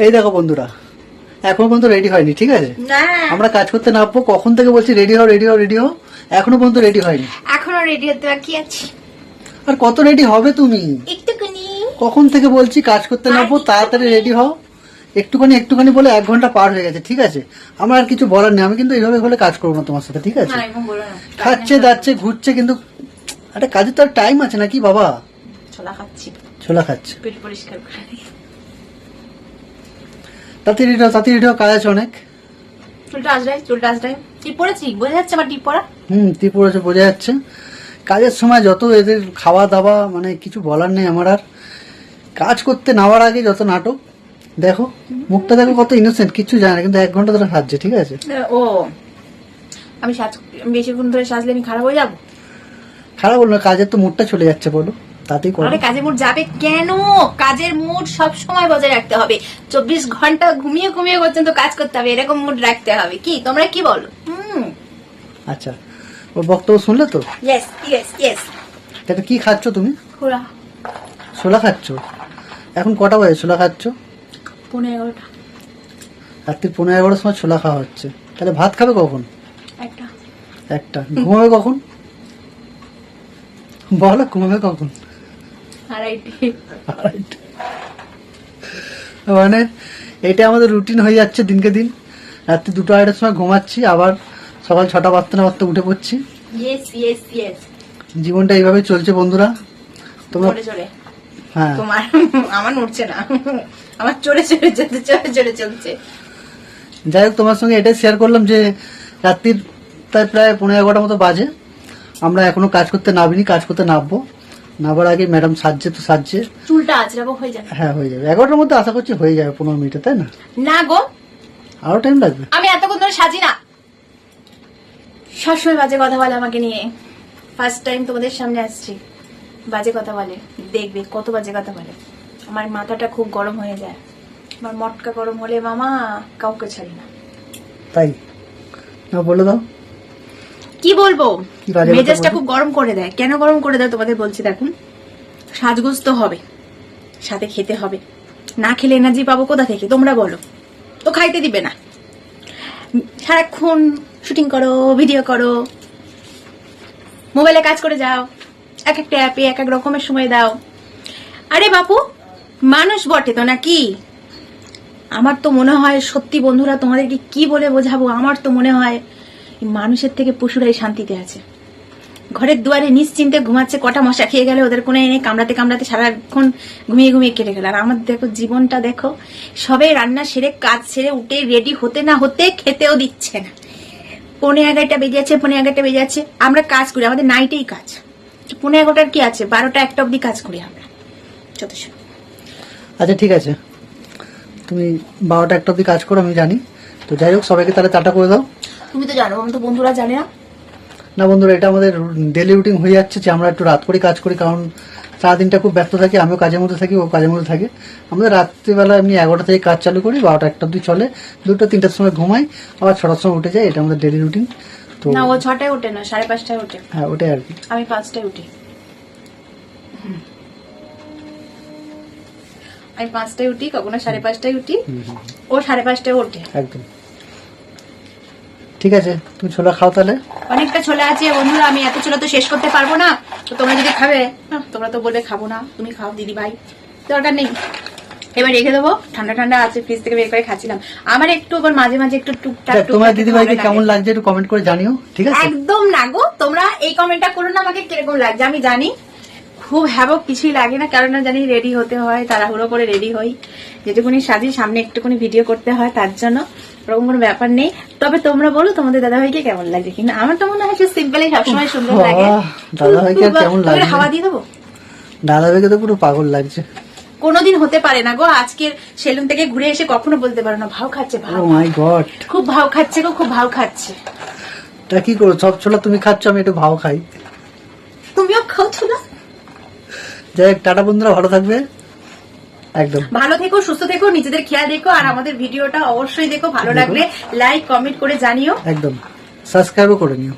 এই দেখো বন্ধুরা, এখনো পর্যন্ত রেডি হয়নি, ঠিক আছে? আমরা কাজ করতে নামবো, কখন থেকে বলছি রেডি হও রেডি হও রেডি হও, এখনো পর্যন্ত রেডি হয়নি। এখনো রেডি হতে বাকি আছে। আর কত রেডি হবে তুমি? একটুখানি। কখন থেকে বলছি কাজ করতে নামবো, তাড়াতাড়ি রেডি হও। একটুখানি একটুখানি বলে 1 ঘন্টা পার হয়ে গেছে, ঠিক আছে? আমার আর কিছু বলার নেই, আমি কিন্তু এইভাবে হলে কাজ করবো না তোমার সাথে, ঠিক আছে? খাচ্ছে দাচ্ছে ঘুরছে, কিন্তু একটা কাজের তো আর টাইম আছে নাকি বাবা? ছোলা খাচ্ছি। ছোলা খাচ্ছে, পেট পরিষ্কার করে। তাড়াতাড়ি রেডি হও, কাজ আছে অনেক। চুলটা আসবে। টিপ পরেছি, বোঝা যাচ্ছে আমার টিপ পরা? টিপ পড়েছে, বোঝা যাচ্ছে। কাজের সময় যত এদের খাওয়া দাওয়া, মানে কিছু বলার নেই আমার আর। কাজ করতে নেওয়ার আগে যত নাটক, দেখো মুখটা দেখো কত ইনোসেন্ট, কিছু জানে না, কিন্তু 1 ঘন্টা ধরে সাজছে, ঠিক আছে? ও আমি বেশিক্ষণ ধরে সাজলে আমি খারাপ হয়ে যাবো? খারাপ বললো, কাজের তো মুডটা চলে যাচ্ছে, বলো তাতেই করো। আরে কাজের মুড যাবে কেন? কাজের মুড সব সময় বজায় রাখতে হবে। 24 ঘন্টা ঘুমিয়ে ঘুমিয়ে পর্যন্ত কাজ করতে হবে, এরকম মুড রাখতে হবে। কি তোমরা কি বলো? আচ্ছা, ওর বক্তব্য শুনলে তো? ইয়েস। এটা কি খাচ্ছ তুমি? খোলা। ছোলা খাচ্ছ? এখন কটা বাজে ছোলা খাচ্ছ? 11:30। রাত্রি 11:30 সময় ছোলা খাওয়া হচ্ছে, তাহলে ভাত খাবে কখন? একটা। ঘুমাবে কখন বলো, ঘুমাবে কখন? 2:30। মানে এটা আমাদের রুটিন হয়ে যাচ্ছে দিনকে দিন। রাত্রি 2-2:30 সময় ঘুমাচ্ছি, আবার সকাল 6টা বাজতে না বাজতে উঠে পড়ছি। ইয়েস। জীবনটা এইভাবে চলছে বন্ধুরা, তোমরা। হ্যাঁ, তোমার আমার নড়ছে না, আমার চড়ে চলছে। যাই হোক, তোমার সঙ্গে এটাই শেয়ার করলাম যে রাত্রির প্রায় 11:30 মতো বাজে, আমরা এখনো কাজ করতে নামিনি, কাজ করতে নামবো। নামার আগে ম্যাডাম সাজছে, তো সাজছে, চুলটা আঁচড়াবো, হয়ে যাবে। হ্যাঁ হয়ে যাবে 11টার মধ্যে, আশা করছি হয়ে যাবে 15 মিনিটে, তাই না? না গো, আরো টাইম লাগবে। আমি এতক্ষণ ধরে সাজি না। সবসময় বাজে কথা বলে আমাকে নিয়ে। ফার্স্ট টাইম তোমাদের সামনে আসছি, বাজে কথা বলে। দেখবে কত বাজে কথা বলে। আমার মাথাটা খুব গরম হয়ে যায়, আমার মটকা গরম হলে মামা কাউকে ছাড়ি না। তাই না, বলে দাও কি বলবো, মেজাজটা খুব গরম করে দেয়। কেন গরম করে দেয় তোমাদের বলছি। দেখুন, সাজগোজ তো হবে, সাথে খেতে হবে, না খেলে এনার্জি পাবো কোথা থেকে তোমরা বলো? তো খাইতে দিবে না। সারাক্ষণ শুটিং করো, ভিডিও করো, মোবাইলে কাজ করে যাও, এক একটা অ্যাপে এক এক রকমের সময় দাও। আরে বাপু, মানুষ বটে তো নাকি? আমার তো মনে হয় সত্যি বন্ধুরা, তোমাদেরকে কি বলে বোঝাবো, আমার তো মনে হয় মানুষের থেকে পশুরাই শান্তিতে আছে। ঘরের দুয়ারে নিশ্চিন্তে ঘুমাচ্ছে, কটা মশা খেয়ে গেলে ওদের কোনে এনে কামড়াতে সারাক্ষণ ঘুমিয়ে কেটে গেল। আর আমার দেখো জীবনটা দেখো, সবে রান্না সেরে কাজ সেরে উঠে রেডি হতে না হতে খেতেও দিচ্ছে না। 11:30 বেজে যাচ্ছে, আমরা কাজ করি, আমাদের নাইটেই কাজ। 11:30 কি আছে, 12টা-1টা অব্দি কাজ করি আমরা, যথেষ্ট। আচ্ছা ঠিক আছে, তুমি 12টা-1টা অব্দি কাজ করো, আমি জানি। তো যাই হোক, সবাইকে তাহলে টাটা করে দাও। তুমি তো জানো, আমি তো বন্ধুরা জানে না। না বন্ধুরা, এটা আমাদের ডেলি রুটিন হয়ে যাচ্ছে যে আমরা একটু রাত করে কাজ করি, কারণ সারাদিনটা খুব ব্যস্ত থাকি, আমিও কাজের মধ্যে থাকি, ও কাজের মধ্যে থাকে। আমাদের রাত্রিবেলা এমনি 11টা থেকে কাজ চালু করি, 12টা-1টা অব্দি চলে, 2টা-3টার সময় ঘুমাই, আবার 6টার সময় উঠে যাই। এটা আমাদের ডেলি রুটিন। তো না, ও 6টায় ওঠে না, 5:30টায় ওঠে। হ্যাঁ, ওটাই আর কি। আমি 5টায় উঠি। আমি 5টায় উঠি, কখনো 5:30টায় উঠি, ও 5:30টায় ওঠে। একদম ঠিক আছে, তুমি ছোলা খাও তাহলে। অনেকটা ছোলা আছে বন্ধুরা, আমি এত ছোলা তো শেষ করতে পারবো না। তো তোমরা যদি খাবে, তোমরা তো বলবে খাবো না, তুমি খাও দিদি ভাই, দরকার নেই। এবার রেখে দেবো, ঠান্ডা আছে, ফ্রিজ থেকে বের করে খাচ্ছিলাম। আমার একটু আবার মাঝে মাঝে একটু টুকটাক। তোমার দিদি ভাইকে কেমন লাগছে একটু কমেন্ট করে জানিও, ঠিক আছে? একদম না গো, তোমরা এই কমেন্টটা করো না আমাকে কিরকম লাগছে। আমি জানি খুব হ্যাবক কিছুই লাগে না, কারণ জানি রেডি হতে হয়, তাড়াহুড়ো করে রেডি হই, যেটুকুনি সাজি সামনে একটুকুনি ভিডিও করতে হয়, তার জন্য ওরকম কোনো ব্যাপার নেই। তবে তোমরা বলো তোমাদের দাদা ভাইকে কেমন লাগছে, কিন্তু আমার তো মনে হয় সিম্পলই সবসময় সুন্দর লাগে। দাদা ভাইকে কেমন লাগছে? হাওয়া দিয়ে দেবো। দাদা ভাইকে তো পুরো পাগল লাগছে। কোনোদিন হতে পারে না গো, আজকের সেলুন থেকে ঘুরে এসে কখনো বলতে পারো না ভাও খাচ্ছে, ভাও। ও মাই গড, খুব ভাও খাচ্ছে গো, খুব ভাও খাচ্ছে। তা কি করো, সব ছোলা তুমি খাচ্ছ, আমি একটু ভাও খাই। তুমিও খাচ্ছ না? যাই হোক, টাটা বন্ধুরা, ভালো থাকবে, একদম ভালো থেকো, সুস্থ থেকো, নিজেদের খেয়াল রেখো, আর আমাদের ভিডিওটা অবশ্যই দেখো। ভালো লাগলে লাইক কমেন্ট করে জানিও, একদম সাবস্ক্রাইবও করে নিও।